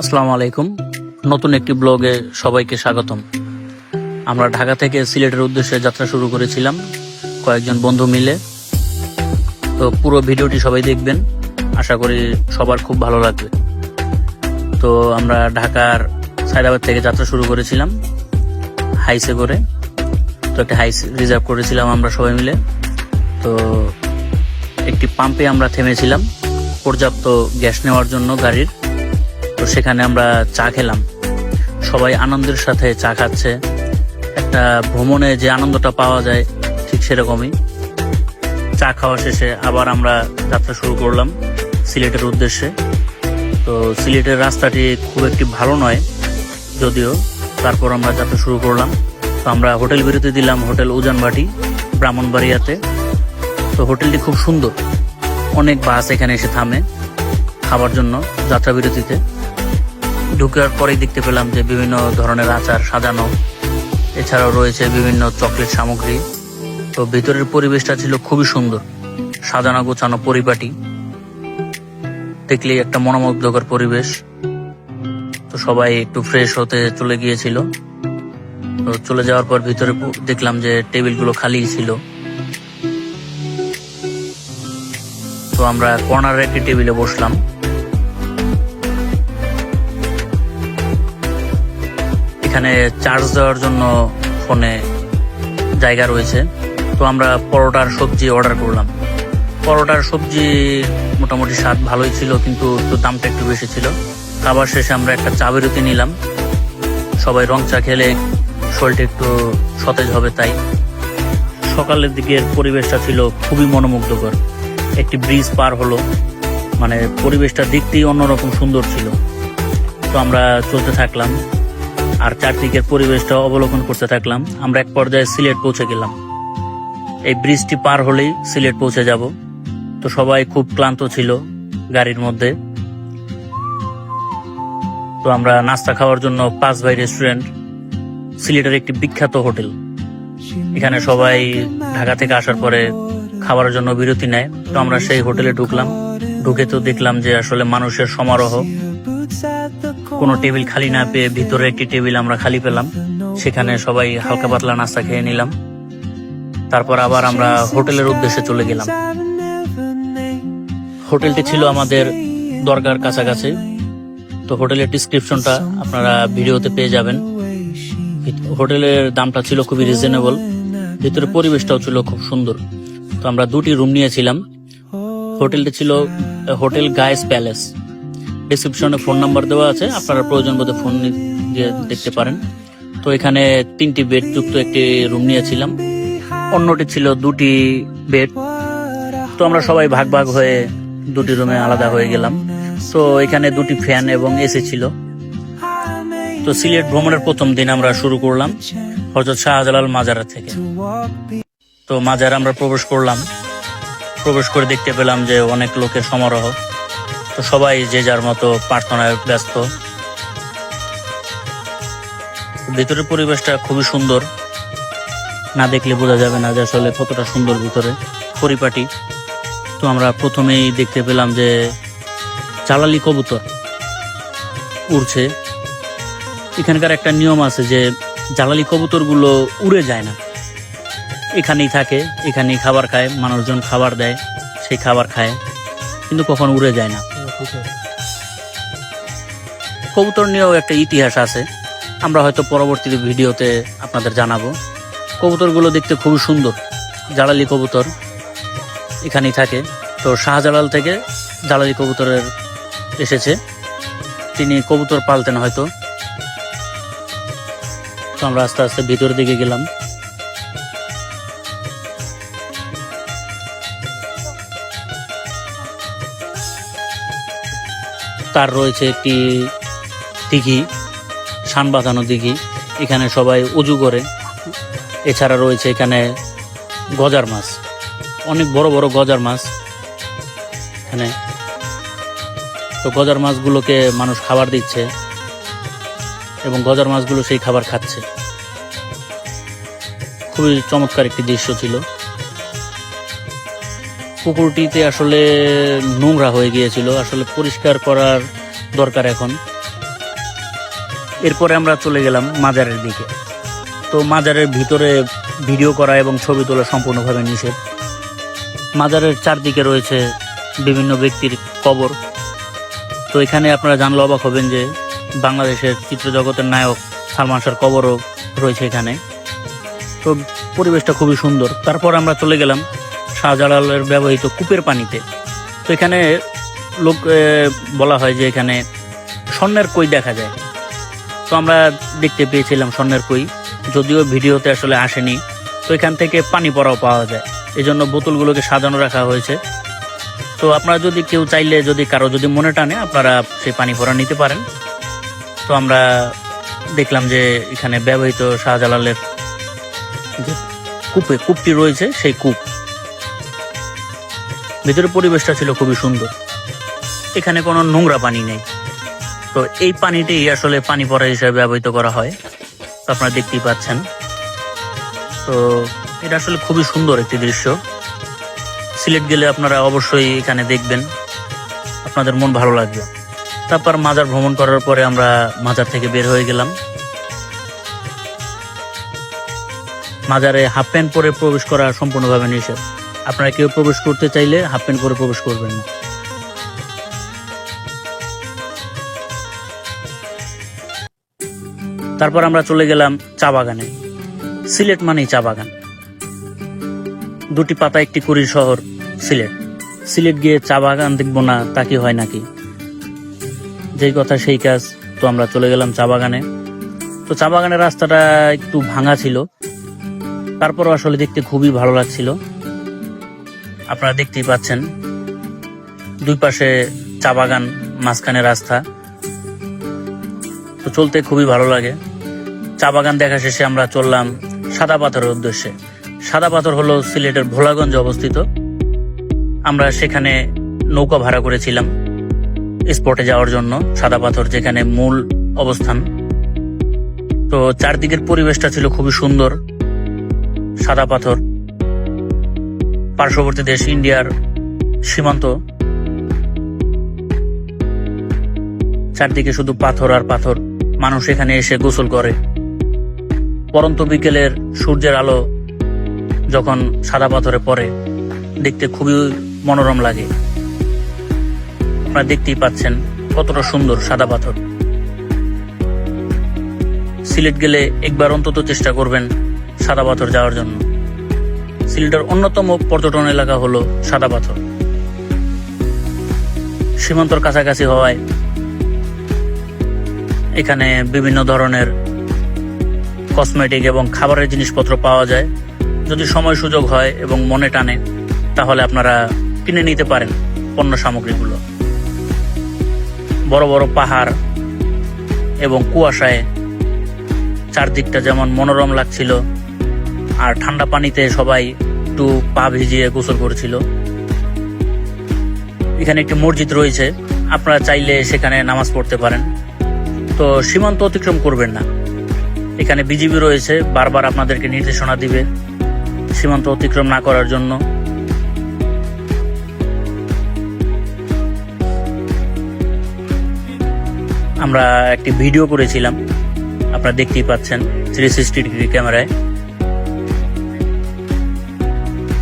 আসসালামু আলাইকুম। নতুন একটি ব্লগে সবাইকে স্বাগতম। আমরা ঢাকা থেকে সিলেটের উদ্দেশ্যে যাত্রা শুরু করেছিলাম কয়েকজন বন্ধু মিলে। তো পুরো ভিডিওটি সবাই দেখবেন, আশা করি সবার খুব ভালো লাগবে। তো আমরা ঢাকার সায়দাবাদ থেকে যাত্রা শুরু করেছিলাম হাইসে করে। তো একটা হাইস রিজার্ভ করেছিলাম আমরা সবাই মিলে। তো একটি পাম্পে আমরা থেমেছিলাম পর্যাপ্ত গ্যাস নেওয়ার জন্য গাড়ির। তো সেখানে আমরা চা খেলাম, সবাই আনন্দের সাথে চা খাচ্ছে। একটা ভ্রমণে যে আনন্দটা পাওয়া যায় ঠিক সেরকমই। চা খাওয়া শেষে আবার আমরা যাত্রা শুরু করলাম সিলেটের উদ্দেশ্যে। তো সিলেটের রাস্তাটি খুব একটি ভালো নয় যদিও, তারপর আমরা যাত্রা শুরু করলাম। তো আমরা হোটেল বিরতি দিলাম হোটেল উজানবাটি ব্রাহ্মণবাড়িয়াতে। তো হোটেলটি খুব সুন্দর, অনেক বাস এখানে এসে থামে খাবার জন্য যাত্রা বিরতিতে। ঢুকার পরেই দেখতে পেলাম যে বিভিন্ন ধরনের আচার সাজানো, এছাড়াও রয়েছে বিভিন্ন চকলেট সামগ্রী। তো ভিতরের পরিবেশটা ছিল খুবই সুন্দর, সাজানো গোছানো পরিপাটি, দেখলেই একটা মনোমুগ্ধকর পরিবেশ। তো সবাই একটু ফ্রেশ হতে চলে গিয়েছিল। তো চলে যাওয়ার পর ভিতরে দেখলাম যে টেবিলগুলো খালি ছিল। তো আমরা কর্নারে একটি টেবিলে বসলাম। এখানে চার্জ দেওয়ার জন্য ফোনে জায়গা রয়েছে। তো আমরা পরোটার সবজি অর্ডার করলাম। পরোটার সবজি মোটামুটি স্বাদ ভালোই ছিল, কিন্তু একটু দামটা একটু বেশি ছিল। খাবার শেষে আমরা একটা চা বিরতি নিলাম, সবাই রং চা খেলে শরীরটা একটু সতেজ হবে তাই। সকালের দিকের পরিবেশটা ছিল খুবই মনোমুগ্ধকর। একটি ব্রিজ পার হলো, মানে পরিবেশটা দেখতেই অন্যরকম সুন্দর ছিল। তো আমরা চলতে থাকলাম আর চারদিকের পরিবেশটা অবলোকন করতে থাকলাম। আমরা এক পর্যায়ে সিলেট পৌঁছে গেলাম। এই ব্রিজটি পার হলেই সিলেট পৌঁছে যাব। তো সবাই খুব ক্লান্ত ছিল গাড়ির মধ্যে। তো আমরা নাস্তা খাওয়ার জন্য পাঁচ ভাই রেস্টুরেন্ট, সিলেটের একটি বিখ্যাত হোটেল, এখানে সবাই ঢাকা থেকে আসার পরে খাবারের জন্য বিরতি নেয়। তো আমরা সেই হোটেলে ঢুকলাম। ঢুকে তো দেখলাম যে আসলে মানুষের সমারোহ। কোনো টেবিল খালি না পেয়ে ভিতরে একটি টেবিল আমরা খালি পেলাম, সেখানে সবাই হালকা পাতলা নাস্তা খেয়ে নিলাম। তারপর আবার আমরা হোটেলের উদ্দেশ্যে চলে গেলাম। হোটেলটি ছিল আমাদের দরগার কাছাকাছি। তো হোটেলের ডিসক্রিপশনটা আপনারা ভিডিওতে পেয়ে যাবেন। হোটেলের দামটা ছিল খুবই রিজনেবল, ভিতরে পরিবেশটাও ছিল খুব সুন্দর। তো আমরা দুটি রুম নিয়েছিলাম। হোটেলটি ছিল হোটেল গায়েস প্যালেস। ডিসক্রিপশনে ফোন নাম্বার দেওয়া আছে, আপনারা প্রয়োজন বোধে ফোন দিয়ে দেখতে পারেন। তো এখানে 3টি বেড যুক্ত একটি রুম নিয়েছিলাম, অন্যটি ছিল 2টি বেড। তো আমরা সবাই ভাগ ভাগ হয়ে 2টি রুমে আলাদা হয়ে গেলাম। তো এখানে 2টি ফ্যান এবং এসি ছিল। তো সিলেট ভ্রমণের প্রথম দিন আমরা শুরু করলাম হযরত শাহজালাল মাজার থেকে। তো মাজার আমরা প্রবেশ করলাম। প্রবেশ করে দেখতে পেলাম যে অনেক লোকের সমারোহ। তো সবাই যে যার মতো প্রার্থনায় ব্যস্ত। ভিতরের পরিবেশটা খুবই সুন্দর, না দেখলে বোঝা যাবে না যে আসলে কতটা সুন্দর ভিতরে পরিপাটি। তো আমরা প্রথমেই দেখতে পেলাম যে জালালি কবুতর উড়ছে। এখানকার একটা নিয়ম আছে যে জালালি কবুতরগুলো উড়ে যায় না, এখানেই থাকে, এখানেই খাবার খায়, মানুষজন খাবার দেয়, সেই খাবার খায়, কিন্তু কখনো উড়ে যায় না। কবুতর নিয়েও একটা ইতিহাস আছে, আমরা হয়তো পরবর্তী ভিডিওতে আপনাদের জানাবো। কবুতরগুলো দেখতে খুবই সুন্দর, জালালি কবুতর এখানেই থাকে। তো শাহজালাল থেকে জালালি কবুতরের এসেছে, তিনি কবুতর পালতেন হয়তো। তো আমরা আস্তে আস্তে ভিতরের দিকে গেলাম। তার রয়েছে একটি দিঘি, শান বাঁধানো দিঘি, এখানে সবাই উজু করে। এছাড়া রয়েছে এখানে গজার মাছ, অনেক বড় বড় গজার মাছ এখানে। তো গজার মাছগুলোকে মানুষ খাবার দিচ্ছে এবং গজার মাছগুলো সেই খাবার খাচ্ছে। খুবই চমৎকার একটি দৃশ্য ছিল। পুকুরটিতে আসলে নোংরা হয়ে গিয়েছিল, আসলে পরিষ্কার করার দরকার এখন। এরপরে আমরা চলে গেলাম মাজারের দিকে। তো মাজারের ভিতরে ভিডিও করা এবং ছবি তোলা সম্পূর্ণভাবে নিষেধ। মাজারের চারদিকে রয়েছে বিভিন্ন ব্যক্তির কবর। তো এখানে আপনারা জানলে অবাক হবেন যে বাংলাদেশের চিত্রজগতের নায়ক সালমান শাহর কবরও রয়েছে এখানে। তো পরিবেশটা খুবই সুন্দর। তারপর আমরা চলে গেলাম শাহজালালের ব্যবহৃত কূপের পানিতে। তো এখানে বলা হয় যে এখানে স্বর্ণের কই দেখা যায়। তো আমরা দেখতে পেয়েছিলাম স্বর্ণের কই, যদিও ভিডিওতে আসলে আসেনি। তো এখান থেকে পানি পড়াও পাওয়া যায়, এজন্য বোতলগুলোকে সাজানো রাখা হয়েছে। তো আপনারা যদি কেউ চাইলে, কারো মনে টানে, আপনারা সেই পানি ভরা নিতে পারেন। তো আমরা দেখলাম যে এখানে ব্যবহৃত শাহজালালের যে কূপটি রয়েছে, সেই কূপ। ভিতরে পরিবেশটা ছিল খুবই সুন্দর। এখানে কোনো নোংরা পানি নেই। তো এই পানিটি আসলে পানি পড়া হিসেবে ব্যবহৃত করা হয়। তো আপনারা দেখতেই পাচ্ছেন। তো এটা আসলে খুবই সুন্দর একটি দৃশ্য। সিলেট গেলে আপনারা অবশ্যই এখানে দেখবেন, আপনাদের মন ভালো লাগবে। তারপর মাজার ভ্রমণ করার পরে আমরা মাজার থেকে বের হয়ে গেলাম। মাজারে হাফ প্যান্ট পরে প্রবেশ করা সম্পূর্ণভাবে নিষেধ। আপনারা কেউ প্রবেশ করতে চাইলে হাফ প্যান্ট পরে প্রবেশ করবেন না। তারপর আমরা চলে গেলাম চা বাগানে। সিলেট মানেই চা বাগান। দুটি পাতা একটি কুড়ির শহর সিলেট। সিলেট গিয়ে চা বাগান দেখবো না তা কি হয় নাকি? যেই কথা সেই কাজ। তো আমরা চলে গেলাম চা বাগানে। তো চা বাগানের রাস্তাটা একটু ভাঙা ছিল, তারপরও আসলে দেখতে খুবই ভালো লাগছিল। আপনারা দেখতেই পাচ্ছেন দুই পাশে চা বাগান, মাঝখানে রাস্তা। তো চলতে খুবই ভালো লাগে। চা বাগান দেখা শেষে আমরা চললাম সাদা পাথরের উদ্দেশ্যে। সাদা পাথর হলো সিলেটের ভোলাগঞ্জে অবস্থিত। আমরা সেখানে নৌকা ভাড়া করেছিলাম স্পটে যাওয়ার জন্য, সাদা পাথর যেখানে মূল অবস্থান। তো চারদিকের পরিবেশটা ছিল খুবই সুন্দর। সাদা পাথর, পার্শ্ববর্তী দেশ ইন্ডিয়ার সীমান্ত, চারদিকে শুধু পাথর আর পাথর। মানুষ এখানে এসে গোসল করে। পরন্ত বিকেলের সূর্যের আলো যখন সাদা পাথরে পড়ে, দেখতে খুবই মনোরম লাগে। আপনারা দেখতেই পাচ্ছেন কতটা সুন্দর সাদা পাথর। সিলেট গেলে একবার অন্তত চেষ্টা করবেন সাদা পাথর যাওয়ার জন্য। সিলেটের অন্যতম পর্যটন এলাকা হলো সাদা পাথর। সীমান্তর কাছাকাছি হওয়ায় এখানে বিভিন্ন ধরনের কসমেটিক এবং খাবারের জিনিসপত্র পাওয়া যায়। যদি সময় সুযোগ হয় এবং মনে টানে, তাহলে আপনারা কিনে নিতে পারেন পণ্য সামগ্রীগুলো। বড় বড় পাহাড় এবং কুয়াশায় চারদিকটা যেমন মনোরম লাগছিল, আর ঠান্ডা পানিতে সবাই একটু পা ভিজিয়ে গোসল করেছিল। এখানে একটি মসজিদ রয়েছে, আপনারা চাইলে সেখানে নামাজ পড়তে পারেন। তো সীমান্ত অতিক্রম করবেন না। এখানে বিজিবি রয়েছে, বারবার আপনাদেরকে নির্দেশনা দিবে সীমান্ত অতিক্রম না করার জন্য। আমরা একটি ভিডিও করেছিলাম, আপনারা দেখতেই পাচ্ছেন 360 ডিগ্রি ক্যামেরায়।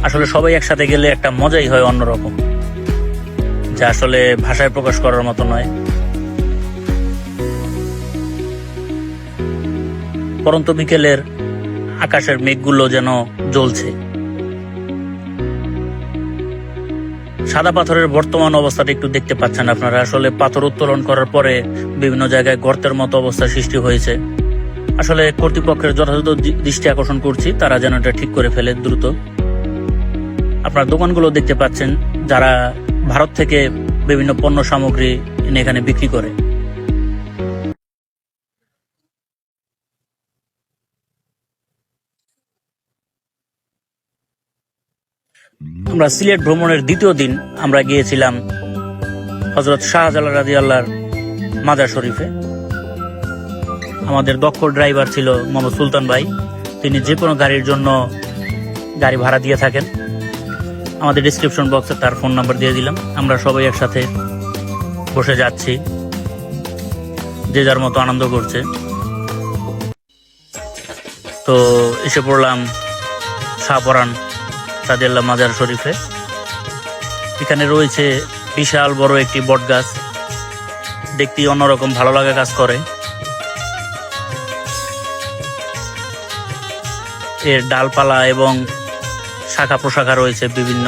আসলে সবাই একসাথে গেলে একটা মজাই হয় অন্যরকম, যা আসলে ভাষায় প্রকাশ করার মতো নয়। পরন্ত বিকেলের আকাশের মেঘগুলো যেন জ্বলছে। সাদা পাথরের বর্তমান অবস্থাটা একটু দেখতে পাচ্ছেন আপনারা। আসলে পাথর উত্তোলন করার পরে বিভিন্ন জায়গায় গর্তের মতো অবস্থা সৃষ্টি হয়েছে। আসলে কর্তৃপক্ষের যথাযথ দৃষ্টি আকর্ষণ করছি, তারা যেন এটা ঠিক করে ফেলে দ্রুত। আপনার দোকানগুলো দেখতে পাচ্ছেন, যারা ভারত থেকে বিভিন্ন পণ্য সামগ্রী এনে এখানে বিক্রি করে। আমরা সিলেট ভ্রমণের দ্বিতীয় দিন আমরা গিয়েছিলাম হযরত শাহজালাল রাদিয়াল্লাহর মাজার শরীফে। আমাদের দক্ষ ড্রাইভার ছিল মোহাম্মদ সুলতান ভাই। তিনি যে কোনো গাড়ির জন্য গাড়ি ভাড়া দিয়ে থাকেন। আমাদের ডিসক্রিপশন বক্সে তার ফোন নাম্বার দিয়ে দিলাম। আমরা সবাই একসাথে বসে যাচ্ছি, যে যার মতো আনন্দ করছে। তো এসে পড়লাম শাহপরান রাদিয়াল্লাহু মাজার শরীফে। এখানে রয়েছে বিশাল বড় একটি বট গাছ, দেখতে অন্যরকম ভালো লাগা কাজ করে। এর ডালপালা এবং শাখা প্রশাখা রয়েছে বিভিন্ন।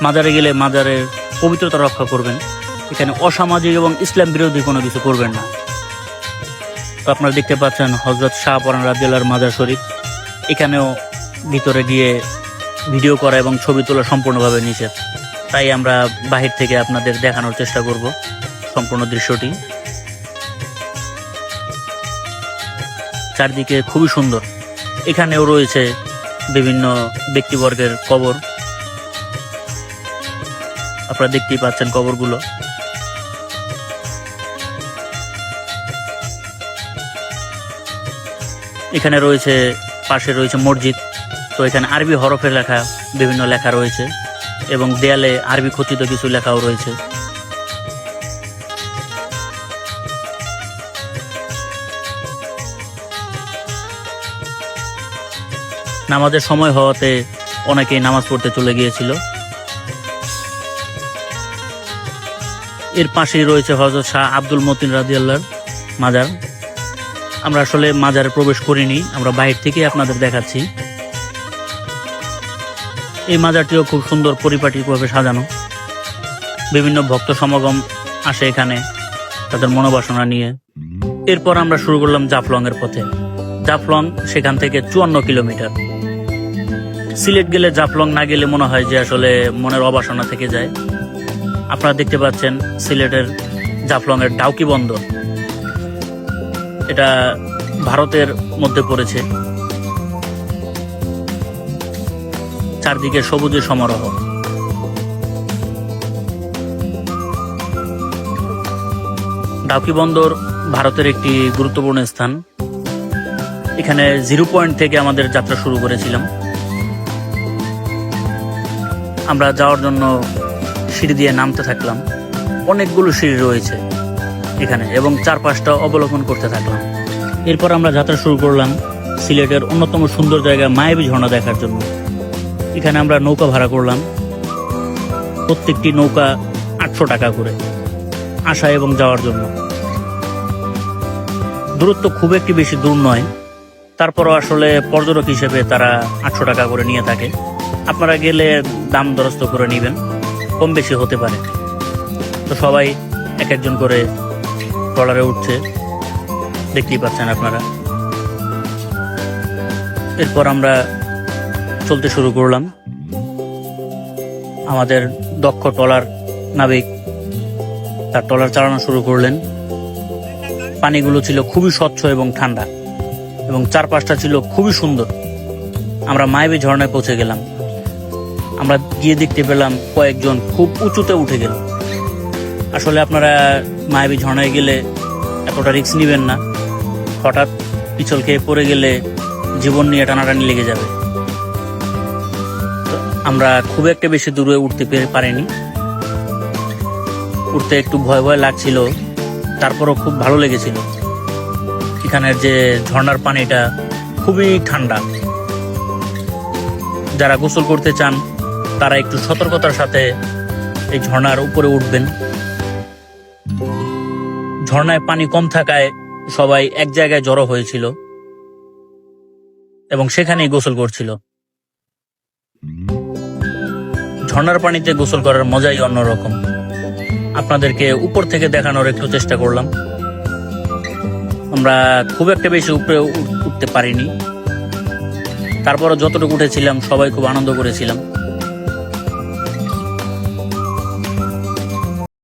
মাজারে গেলে মাজারের পবিত্রতা রক্ষা করবেন, এখানে অসামাজিক এবং ইসলাম বিরোধী কোনো কিছু করবেন না। তো আপনারা দেখতে পাচ্ছেন হযরত শাহপরান রাদিয়াল্লাহু মাজার শরীফ। এখানেও ভিতরে গিয়ে ভিডিও করা এবং ছবি তোলা সম্পূর্ণভাবে নিষেধ, তাই আমরা বাহির থেকে আপনাদের দেখানোর চেষ্টা করব সম্পূর্ণ দৃশ্যটি। চারদিকে খুবই সুন্দর। এখানেও রয়েছে বিভিন্ন ব্যক্তিবর্গের কবর, আপনারা দেখতেই পাচ্ছেন কবরগুলো। এখানে রয়েছে, পাশে রয়েছে মসজিদ। তো এখানে আরবি হরফে লেখা বিভিন্ন লেখা রয়েছে এবং দেয়ালে আরবি খচিত কিছু লেখাও রয়েছে। নামাজের সময় হওয়াতে অনেকেই নামাজ পড়তে চলে গিয়েছিল। এর পাশেই রয়েছে হযরত শাহ আব্দুল মতিন রাদিয়াল্লাহু মাজার। আমরা আসলে মাজারে প্রবেশ করিনি, আমরা বাইরে থেকে আপনাদের দেখাচ্ছি। এই মাজারটিও খুব সুন্দর পরিপাটিভাবে সাজানো। বিভিন্ন ভক্ত সমাগম আসে এখানে তাদের মনোবাসনা নিয়ে। এরপর আমরা শুরু করলাম জাফলং এর পথে। জাফলং সেখান থেকে 54 কিলোমিটার। সিলেট গেলে জাফলং না গেলে মনে হয় যে আসলে মনের অবাসনা থেকে যায়। আপনারা দেখতে পাচ্ছেন সিলেটের জাফলং এর ডাউকি বন্দর, এটা ভারতের মধ্যে পড়েছে। চারদিকে সবুজের সমারোহ। ডাউকি বন্দর ভারতের একটি গুরুত্বপূর্ণ স্থান। এখানে 0 পয়েন্ট থেকে আমাদের যাত্রা শুরু করেছিলাম। আমরা যাওয়ার জন্য সিঁড়ি দিয়ে নামতে থাকলাম। অনেকগুলো সিঁড়ি রয়েছে এখানে এবং চারপাশটা অবলোকন করতে থাকলাম। এরপর আমরা যাত্রা শুরু করলাম সিলেটের অন্যতম সুন্দর জায়গা মায়াবী ঝর্ণা দেখার জন্য। এখানে আমরা নৌকা ভাড়া করলাম, প্রত্যেকটি নৌকা 800 টাকা করে আসা এবং যাওয়ার জন্য। দূরত্ব খুব একটি বেশি দূর নয়, তারপরও আসলে পর্যটক হিসেবে তারা 800 টাকা করে নিয়ে থাকে। আপনারা গেলে দাম দরস্ত করে নেবেন, কম বেশি হতে পারে। তো সবাই এক একজন করে ট্রলারে উঠছে, দেখতেই পাচ্ছেন আপনারা। এরপর আমরা চলতে শুরু করলাম। আমাদের দক্ষ ট্রলার নাবিক তার ট্রলার চালানো শুরু করলেন। পানিগুলো ছিল খুবই স্বচ্ছ এবং ঠান্ডা এবং চারপাশটা ছিল খুবই সুন্দর। আমরা মায়াবী ঝর্ণায় পৌঁছে গেলাম। আমরা গিয়ে দেখতে পেলাম কয়েকজন খুব উঁচুতে উঠে গেল। আসলে আপনারা মায়াবী ঝর্ণায় গেলে এতটা রিস্ক নেবেন না, হঠাৎ পিছল খেয়ে পড়ে গেলে জীবন নিয়ে টানাটানি লেগে যাবে। আমরা খুব একটা বেশি দূরে উঠতে পারিনি, উঠতে একটু ভয় ভয় লাগছিল, তারপরও খুব ভালো লেগেছিল। এখানের যে ঝর্ণার পানিটা খুবই ঠান্ডা। যারা গোসল করতে চান তারা একটু সতর্কতার সাথে এই ঝর্ণার উপরে উঠবেন। ঝর্ণায় পানি কম থাকায় সবাই এক জায়গায় জড়ো হয়েছিল এবং সেখানেই গোসল করছিল। ঝর্ণার পানিতে গোসল করার মজাই অন্যরকম। আপনাদেরকে উপর থেকে দেখানোর একটু চেষ্টা করলাম। আমরা খুব একটা বেশি উপরে উঠতে পারিনি, তারপরে যতটুকু উঠেছিলাম সবাই খুব আনন্দ করেছিলাম।